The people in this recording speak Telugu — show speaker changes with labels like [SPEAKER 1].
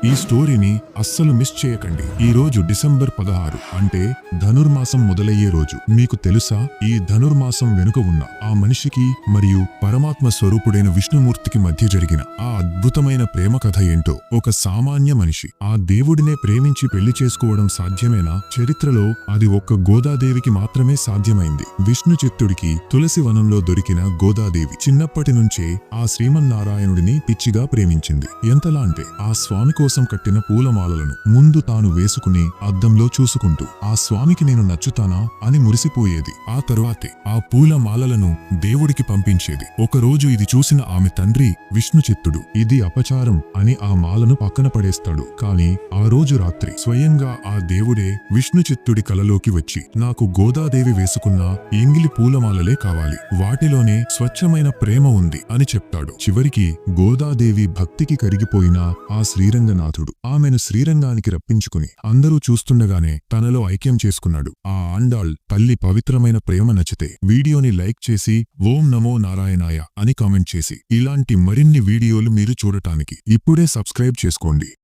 [SPEAKER 1] ఈ స్టోరీని అస్సలు మిస్ చేయకండి. ఈ రోజు డిసెంబర్ 16 అంటే ధనుర్మాసం మొదలయ్యే రోజు. మీకు తెలుసా, ఈ ధనుర్మాసం వెనుక ఉన్న ఆ మనిషికి మరియు పరమాత్మ స్వరూపుడైన విష్ణుమూర్తికి మధ్య జరిగిన ఆ అద్భుతమైన ప్రేమ కథ ఏంటో. ఒక సామాన్య మనిషి ఆ దేవుడినే ప్రేమించి పెళ్లి చేసుకోవడం సాధ్యమేనా? చరిత్రలో అది ఒక్క గోదాదేవికి మాత్రమే సాధ్యమైంది. విష్ణు చిత్తుడికి తులసి వనంలో దొరికిన గోదాదేవి చిన్నప్పటి నుంచే ఆ శ్రీమన్నారాయణుడిని పిచ్చిగా ప్రేమించింది. ఎంతలా అంటే ఆ స్వామి కోసం కట్టిన పూలమాలలను ముందు తాను వేసుకుని అద్దంలో చూసుకుంటూ ఆ స్వామికి నేను నచ్చుతానా అని మురిసిపోయేది. ఆ తరువాతే ఆ పూలమాలలను దేవుడికి పంపించేది. ఒకరోజు ఇది చూసిన ఆమె తండ్రి విష్ణుచిత్తుడు ఇది అపచారం అని ఆ మాలను పక్కన పడేస్తాడు. కాని ఆ రోజు రాత్రి స్వయంగా ఆ దేవుడే విష్ణుచిత్తుడి కలలోకి వచ్చి, నాకు గోదాదేవి వేసుకున్న ఎంగిలి పూలమాలలే కావాలి, వాటిలోనే స్వచ్ఛమైన ప్రేమ ఉంది అని చెప్తాడు. చివరికి గోదాదేవి భక్తికి కరిగిపోయిన ఆ శ్రీరంగనాథుడు ఆమెను శ్రీరంగానికి రప్పించుకుని అందరూ చూస్తుండగానే తనలో ఐక్యం చేసుకున్నాడు. ఆ ఆండాళ్ తల్లి పవిత్రమైన ప్రేమ నచ్చితే వీడియోని లైక్ చేసి ఓం నమో నారాయణాయ అని కామెంట్ చేసి ఇలాంటి మరిన్ని వీడియోలు మీరు చూడటానికి ఇప్పుడే సబ్స్క్రైబ్ చేసుకోండి.